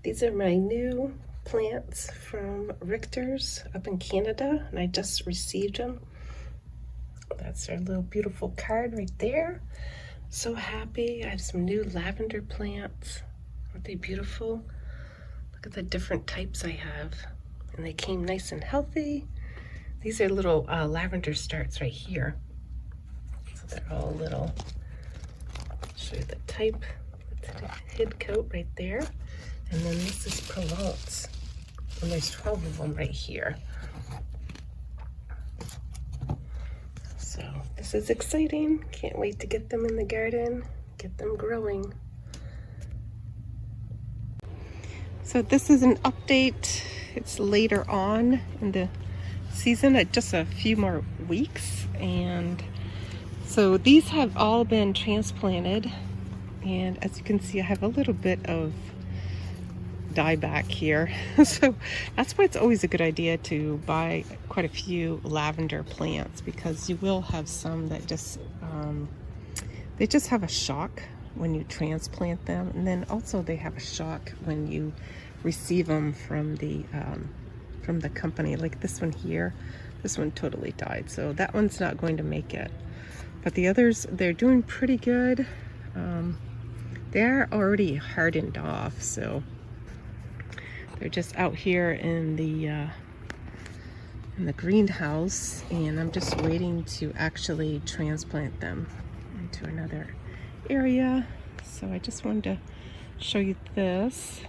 These are my new plants from Richter's up in Canada, and I just received them. That's our little beautiful card right there. So happy. I have some new lavender plants. Aren't they beautiful? Look at the different types I have. And they came nice and healthy. These are little lavender starts right here. So they're all little. I'll show you the type. Hidcote right there. And then this is Provence. And there's 12 of them right here. So this is exciting. Can't wait to get them in the garden, get them growing. So this is an update. It's later on in the season, just a few more weeks. And so these have all been transplanted. And as you can see, I have a little bit of dieback here. So that's why it's always a good idea to buy quite a few lavender plants, because you will have some that just they just have a shock when you transplant them, and then also they have a shock when you receive them from the company. Like this one here, this one totally died, so that one's not going to make it. But the others, they're doing pretty good. They're already hardened off, so they're just out here in the greenhouse, and I'm just waiting to actually transplant them into another area. So I just wanted to show you this.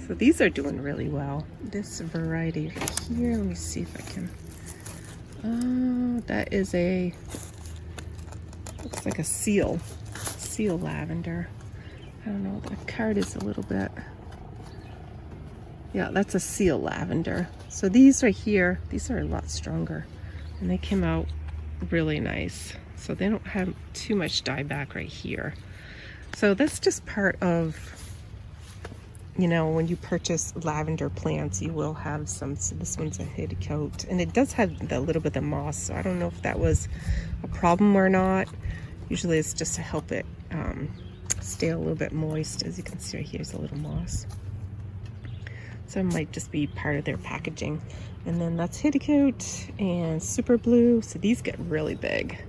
So these are doing really well. This variety right here, let me see if I can. That is looks like a seal lavender. I don't know, the card is a little bit. Yeah, that's a seal lavender. So these right here, these are a lot stronger, and they came out really nice. So they don't have too much dieback right here. So that's just part of, you know, when you purchase lavender plants, you will have some. So this one's a Hidcote, and it does have a little bit of moss. So I don't know if that was a problem or not. Usually it's just to help it stay a little bit moist. As you can see right here, there's a little moss. So it might just be part of their packaging. And then that's Hidcote and Superblue. So these get really big.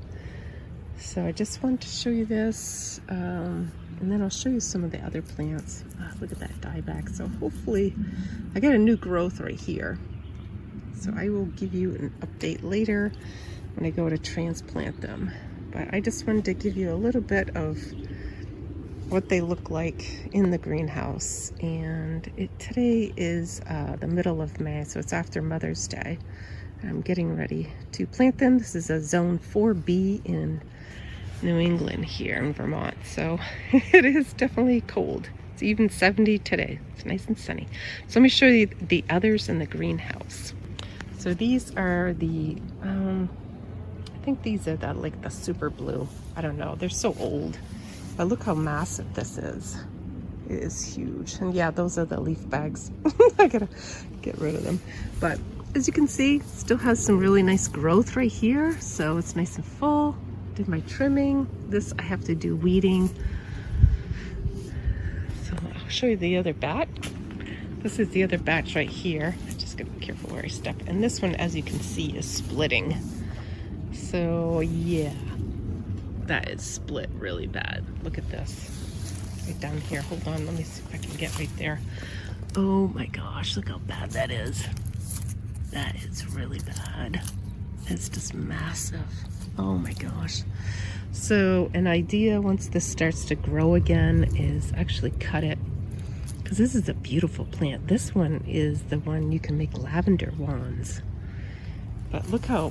So I just wanted to show you this. And then I'll show you some of the other plants. Look at that dieback. So hopefully I got a new growth right here. So I will give you an update later when I go to transplant them. But I just wanted to give you a little bit of what they look like in the greenhouse. And today is the middle of May, so it's after Mother's Day. And I'm getting ready to plant them. This is a zone 4B in New England here in Vermont. So it is definitely cold. It's even 70 today. It's nice and sunny. So let me show you the others in the greenhouse. So these are the, I think these are like the Superblue. I don't know, they're so old. But look how massive this is. It is huge. And yeah, those are the leaf bags. I gotta get rid of them. But as you can see, still has some really nice growth right here. So it's nice and full. Did my trimming. This I have to do weeding. So I'll show you the other batch. This is the other batch right here. I just gotta be careful where I step. And this one, as you can see, is splitting. So yeah. That is split really bad. Look at this. Right down here. Hold on, let me see if I can get right there. Oh my gosh, look how bad that is. That is really bad. It's just massive. Oh my gosh. So an idea once this starts to grow again is actually cut it. Because this is a beautiful plant. This one is the one you can make lavender wands. But look how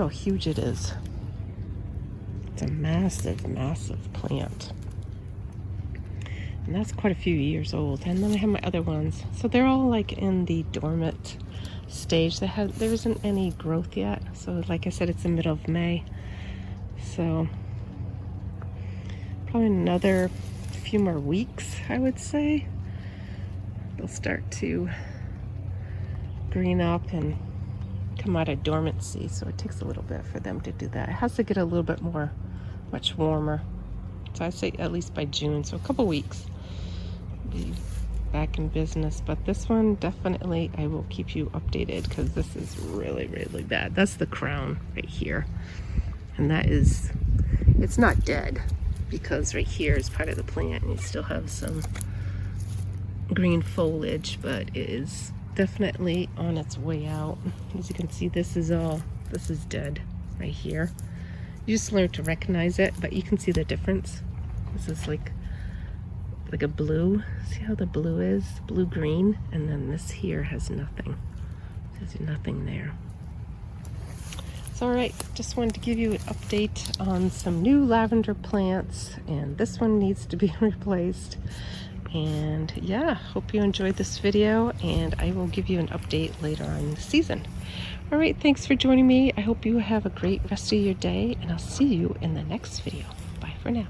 huge it is. It's a massive, massive plant. And that's quite a few years old. And then I have my other ones. So they're all like in the dormant stage. There isn't any growth yet. So like I said, it's the middle of May. So probably another few more weeks, I would say. They'll start to green up and come out of dormancy, so it takes a little bit for them to do that. It has to get a little bit much warmer. So I'd say at least by June, so a couple weeks. Be back in business, but this one definitely I will keep you updated because this is really, really bad. That's the crown right here. And that is, it's not dead because right here is part of the plant and you still have some green foliage, but it is definitely on its way out. As you can see, this is dead right here. You just learn to recognize it, but you can see the difference. This is like a blue. See how the blue is? Blue-green. And then this here has nothing. There's nothing there. So alright, just wanted to give you an update on some new lavender plants, and this one needs to be replaced. And yeah, hope you enjoyed this video, and I will give you an update later on in the season. All right, thanks for joining me. I hope you have a great rest of your day, and I'll see you in the next video. Bye for now.